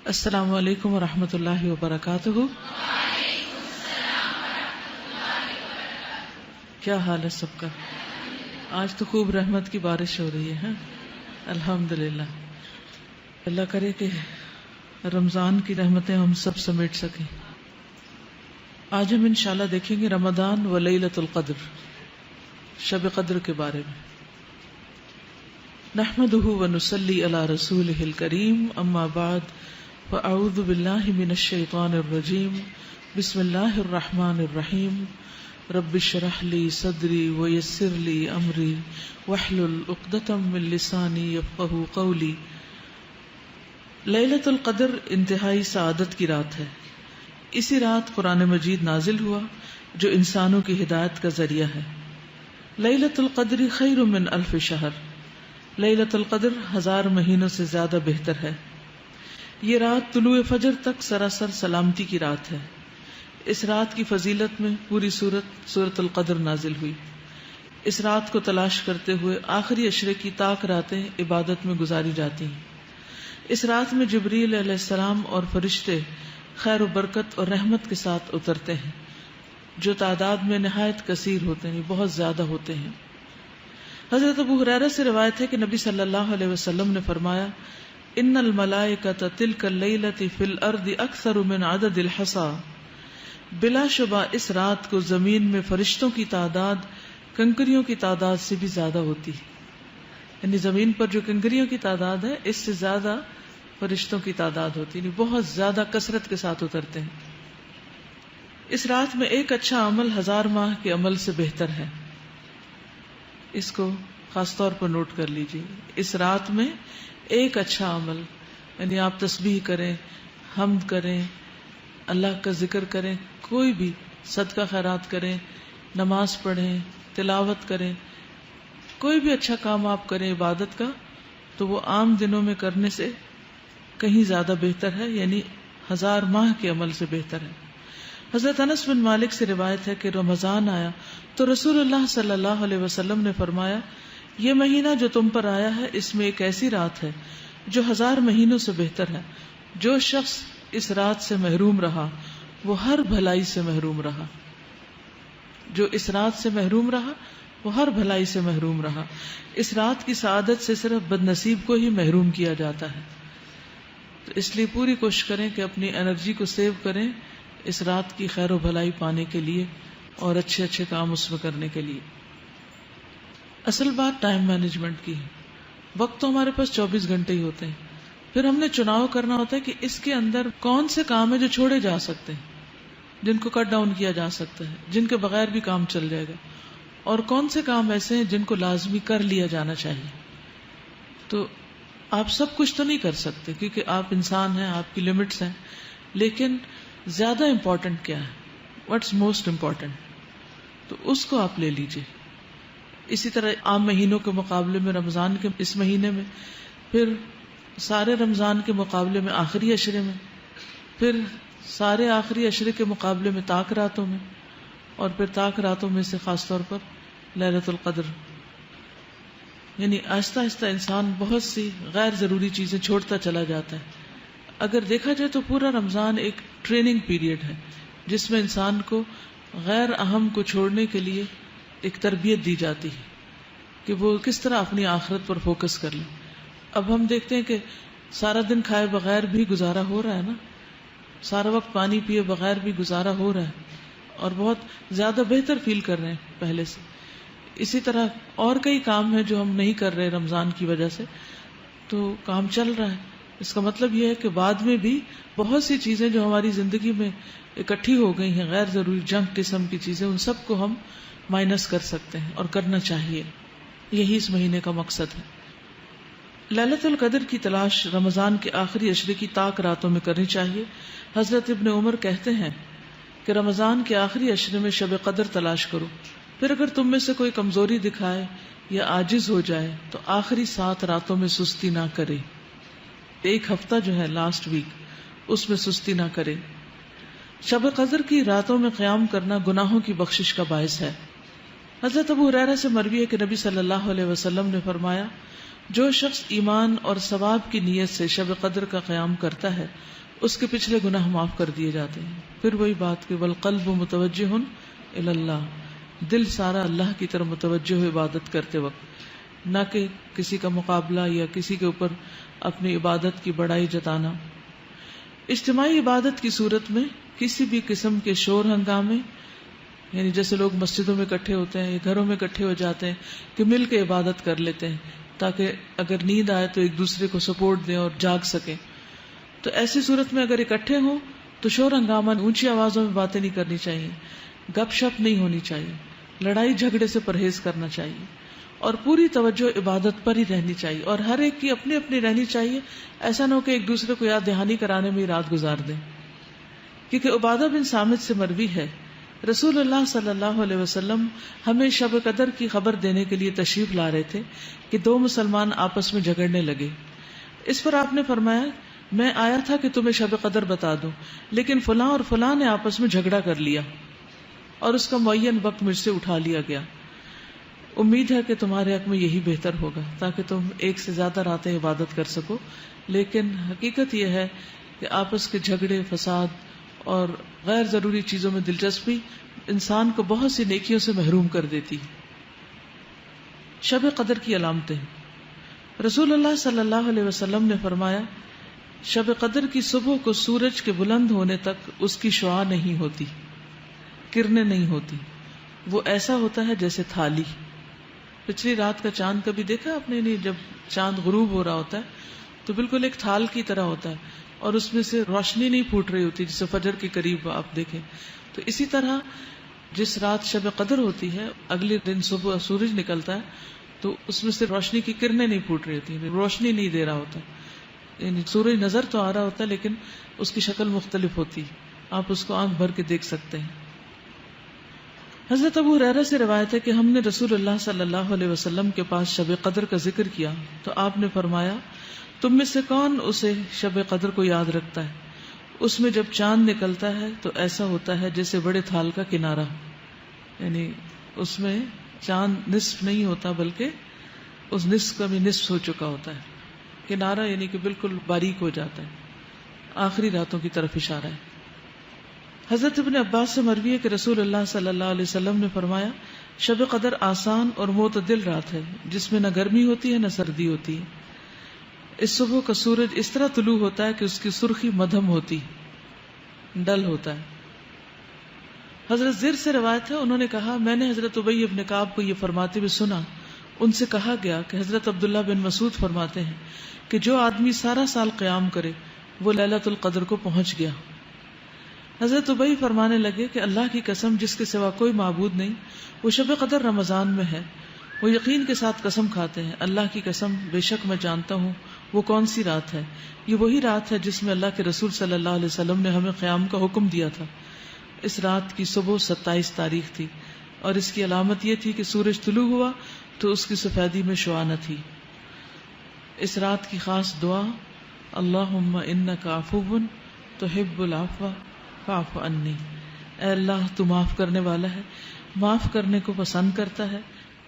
السلام علیکم ورحمۃ اللہ وبرکاتہ۔ کیا حال ہے سب کا؟ آج تو خوب رحمت کی بارش ہو رہی ہے، الحمدللہ۔ اللہ کرے کہ رمضان کی رحمتیں ہم سب سمیٹ سکیں۔ آج ہم انشاءاللہ دیکھیں گے رمضان و لیلۃ القدر، شب قدر کے بارے میں۔ نحمدہ ونصلی علی رسولہ الکریم، اما بعد فاعوذ باللہ من الشیطان الرجیم، بسم اللہ الرحمن الرحیم۔ رب اشرح لی صدری ویسر لی امری واحلل عقدۃ من لسانی یفقہوا قولی۔ لیلۃ القدر انتہائی سعادت کی رات ہے۔ اسی رات قرآن مجید نازل ہوا جو انسانوں کی ہدایت کا ذریعہ ہے۔ لیلۃ القدر خیر من الف شہر، لیلۃ القدر 1000 مہینوں سے زیادہ بہتر ہے۔ یہ رات طلوع فجر تک سراسر سلامتی کی رات ہے۔ اس رات کی فضیلت میں پوری سورۃ القدر نازل ہوئی۔ اس رات کو تلاش کرتے ہوئے آخری عشرے کی طاق راتیں عبادت میں گزاری جاتی ہیں۔ اس رات میں جبریل علیہ السلام اور فرشتے خیر و برکت اور رحمت کے ساتھ اترتے ہیں، جو تعداد میں نہایت کثیر ہوتے ہیں، بہت زیادہ ہوتے ہیں۔ حضرت ابو ہریرہ سے روایت ہے کہ نبی صلی اللہ علیہ وسلم نے فرمایا، ان الملائکۃ تلک اللیلۃ فی الارض اکثر من عدد الحصی، بلا شبہ اس رات کو زمین میں فرشتوں کی تعداد کنکریوں کی تعداد سے بھی زیادہ ہوتی ہے۔ یعنی زمین پر جو کنکریوں کی تعداد ہے اس سے زیادہ فرشتوں کی تعداد ہوتی ہے، یعنی بہت زیادہ کثرت کے ساتھ اترتے ہیں۔ اس رات میں ایک اچھا عمل 1000 ماہ کے عمل سے بہتر ہے۔ اس کو خاص طور پر نوٹ کر لیجیے۔ اس رات میں ایک اچھا عمل، یعنی آپ تسبیح کریں، حمد کریں، اللہ کا ذکر کریں، کوئی بھی صدقہ خیرات کریں، نماز پڑھیں، تلاوت کریں، کوئی بھی اچھا کام آپ کریں عبادت کا، تو وہ عام دنوں میں کرنے سے کہیں زیادہ بہتر ہے، یعنی 1000 ماہ کے عمل سے بہتر ہے۔ حضرت انس بن مالک سے روایت ہے کہ رمضان آیا تو رسول اللہ صلی اللہ علیہ وسلم نے فرمایا، یہ مہینہ جو تم پر آیا ہے اس میں ایک ایسی رات ہے جو 1000 مہینوں سے بہتر ہے۔ جو شخص اس رات سے محروم رہا وہ ہر بھلائی سے محروم رہا۔ جو اس رات سے محروم رہا وہ ہر بھلائی سے محروم رہا۔ اس رات کی سعادت سے صرف بد نصیب کو ہی محروم کیا جاتا ہے۔ تو اس لیے پوری کوشش کریں کہ اپنی انرجی کو سیو کریں اس رات کی خیر و بھلائی پانے کے لیے اور اچھے اچھے کام اس میں کرنے کے لیے۔ اصل بات ٹائم مینجمنٹ کی ہے۔ وقت تو ہمارے پاس 24 گھنٹے ہی ہوتے ہیں، پھر ہم نے چناؤ کرنا ہوتا ہے کہ اس کے اندر کون سے کام ہیں جو چھوڑے جا سکتے ہیں، جن کو کٹ ڈاؤن کیا جا سکتا ہے، جن کے بغیر بھی کام چل جائے گا، اور کون سے کام ایسے ہیں جن کو لازمی کر لیا جانا چاہیے۔ تو آپ سب کچھ تو نہیں کر سکتے کیونکہ آپ انسان ہیں، آپ کی لمٹس ہیں، لیکن زیادہ امپورٹنٹ کیا ہے، واٹس موسٹ امپورٹنٹ، تو اس کو آپ لے لیجئے۔ اسی طرح عام مہینوں کے مقابلے میں رمضان کے اس مہینے میں، پھر سارے رمضان کے مقابلے میں آخری عشرے میں، پھر سارے آخری عشرے کے مقابلے میں طاق راتوں میں، اور پھر طاق راتوں میں سے خاص طور پر لیلۃ القدر۔ یعنی آہستہ آہستہ انسان بہت سی غیر ضروری چیزیں چھوڑتا چلا جاتا ہے۔ اگر دیکھا جائے تو پورا رمضان ایک ٹریننگ پیریڈ ہے جس میں انسان کو غیر اہم کو چھوڑنے کے لیے ایک تربیت دی جاتی ہے کہ وہ کس طرح اپنی آخرت پر فوکس کر لیں۔ اب ہم دیکھتے ہیں کہ سارا دن کھائے بغیر بھی گزارا ہو رہا ہے نا، سارا وقت پانی پیے بغیر بھی گزارا ہو رہا ہے، اور بہت زیادہ بہتر فیل کر رہے ہیں پہلے سے۔ اسی طرح اور کئی کام ہیں جو ہم نہیں کر رہے رمضان کی وجہ سے، تو کام چل رہا ہے۔ اس کا مطلب یہ ہے کہ بعد میں بھی بہت سی چیزیں جو ہماری زندگی میں اکٹھی ہو گئی ہیں، غیر ضروری جنک قسم کی چیزیں، ان سب کو ہم مائنس کر سکتے ہیں اور کرنا چاہیے۔ یہی اس مہینے کا مقصد ہے۔ لیلۃ القدر کی تلاش رمضان کے آخری عشرے کی طاق راتوں میں کرنی چاہیے۔ حضرت ابن عمر کہتے ہیں کہ رمضان کے آخری عشرے میں شب قدر تلاش کرو، پھر اگر تم میں سے کوئی کمزوری دکھائے یا عاجز ہو جائے تو آخری 7 راتوں میں سستی نہ کرے۔ ایک ہفتہ جو ہے لاسٹ ویک، اس میں سستی نہ کرے۔ شب قدر کی راتوں میں قیام کرنا گناہوں کی بخشش کا باعث ہے۔ حضرت ابو ہریرہ سے مروی ہے کہ نبی صلی اللہ علیہ وسلم نے فرمایا، جو شخص ایمان اور ثواب کی نیت سے شب قدر کا قیام کرتا ہے اس کے پچھلے گناہ معاف کر دیے جاتے ہیں. پھر وہی بات کہ والقلب متوجہ الی اللہ، دل سارا اللہ کی طرف متوجہ ہو عبادت کرتے وقت، نہ کہ کسی کا مقابلہ یا کسی کے اوپر اپنی عبادت کی بڑائی جتانا. اجتماعی عبادت کی صورت میں کسی بھی قسم کے شور ہنگامے، یعنی جیسے لوگ مسجدوں میں اکٹھے ہوتے ہیں یا گھروں میں اکٹھے ہو جاتے ہیں کہ مل کے عبادت کر لیتے ہیں تاکہ اگر نیند آئے تو ایک دوسرے کو سپورٹ دیں اور جاگ سکیں، تو ایسی صورت میں اگر اکٹھے ہوں تو شور ہنگامہ، اونچی آوازوں میں باتیں نہیں کرنی چاہیے، گپ شپ نہیں ہونی چاہیے، لڑائی جھگڑے سے پرہیز کرنا چاہیے اور پوری توجہ عبادت پر ہی رہنی چاہیے، اور ہر ایک کی اپنی اپنی رہنی چاہیے. ایسا نہ ہو کہ ایک دوسرے کو یاد دہانی کرانے میں ہی رات گزار دیں. کیونکہ عبادہ بن صامت سے مروی ہے رسول اللہ صلی اللہ علیہ وسلم ہمیں شب قدر کی خبر دینے کے لیے تشریف لا رہے تھے کہ دو مسلمان آپس میں جھگڑنے لگے. اس پر آپ نے فرمایا میں آیا تھا کہ تمہیں شب قدر بتا دوں، لیکن فلاں اور فلاں نے آپس میں جھگڑا کر لیا اور اس کا معین وقت مجھ سے اٹھا لیا گیا. امید ہے کہ تمہارے حق میں یہی بہتر ہوگا تاکہ تم ایک سے زیادہ راتیں عبادت کر سکو. لیکن حقیقت یہ ہے کہ آپس کے جھگڑے، فساد اور غیر ضروری چیزوں میں دلچسپی انسان کو بہت سی نیکیوں سے محروم کر دیتی. شب قدر کی علامتیں. رسول اللہ صلی اللہ علیہ وسلم نے فرمایا شب قدر کی صبح کو سورج کے بلند ہونے تک اس کی شعاع نہیں ہوتی، کرنیں نہیں ہوتی، وہ ایسا ہوتا ہے جیسے تھالی. پچھلی رات کا چاند کبھی دیکھا آپ نے؟ نہیں. جب چاند غروب ہو رہا ہوتا ہے تو بالکل ایک تھال کی طرح ہوتا ہے اور اس میں سے روشنی نہیں پھوٹ رہی ہوتی جسے فجر کے قریب آپ دیکھیں. تو اسی طرح جس رات شب قدر ہوتی ہے اگلے دن صبح سورج نکلتا ہے تو اس میں سے روشنی کی کرنیں نہیں پھوٹ رہی ہوتی، روشنی نہیں دے رہا ہوتا، یعنی سورج نظر تو آ رہا ہوتا ہے لیکن اس کی شکل مختلف ہوتی، آپ اس کو آنکھ بھر کے دیکھ سکتے ہیں. حضرت ابو ہریرہ سے روایت ہے کہ ہم نے رسول اللہ صلی اللہ علیہ وسلم کے پاس شب قدر کا ذکر کیا تو آپ نے فرمایا تم میں سے کون اسے شب قدر کو یاد رکھتا ہے؟ اس میں جب چاند نکلتا ہے تو ایسا ہوتا ہے جیسے بڑے تھال کا کنارہ، یعنی اس میں چاند نصف نہیں ہوتا بلکہ اس نصف کا بھی نصف ہو چکا ہوتا ہے. کنارہ یعنی کہ بالکل باریک ہو جاتا ہے. آخری راتوں کی طرف اشارہ ہے. حضرت ابن عباس سے مروی ہے کہ رسول اللہ صلی اللہ علیہ وسلم نے فرمایا شب قدر آسان اور معتدل رات ہے جس میں نہ گرمی ہوتی ہے نہ سردی ہوتی ہے. اس صبح کا سورج اس طرح طلوع ہوتا ہے کہ اس کی سرخی مدھم ہوتی، ڈل ہوتا ہے. حضرت زر سے روایت ہے انہوں نے کہا میں نے حضرت ابی بن کعب کو یہ فرماتے ہوئے سنا. ان سے کہا گیا کہ حضرت عبداللہ بن مسعود فرماتے ہیں کہ جو آدمی سارا سال قیام کرے وہ لیلۃ القدر کو پہنچ گیا. حضرت ابی فرمانے لگے کہ اللہ کی قسم جس کے سوا کوئی معبود نہیں وہ شب قدر رمضان میں ہے. وہ یقین کے ساتھ قسم کھاتے ہیں اللہ کی قسم بے شک میں جانتا ہوں وہ کون سی رات ہے. یہ وہی رات ہے جس میں اللہ کے رسول صلی اللہ علیہ وسلم نے ہمیں قیام کا حکم دیا تھا. اس رات کی صبح 27 تاریخ تھی اور اس کی علامت یہ تھی کہ سورج طلوع ہوا تو اس کی سفیدی میں شعاع نہ تھی. اس رات کی خاص دعا اللہم انک عفو تحب العفو فاعف عنی، اے اللہ تو معاف کرنے والا ہے، معاف کرنے کو پسند کرتا ہے،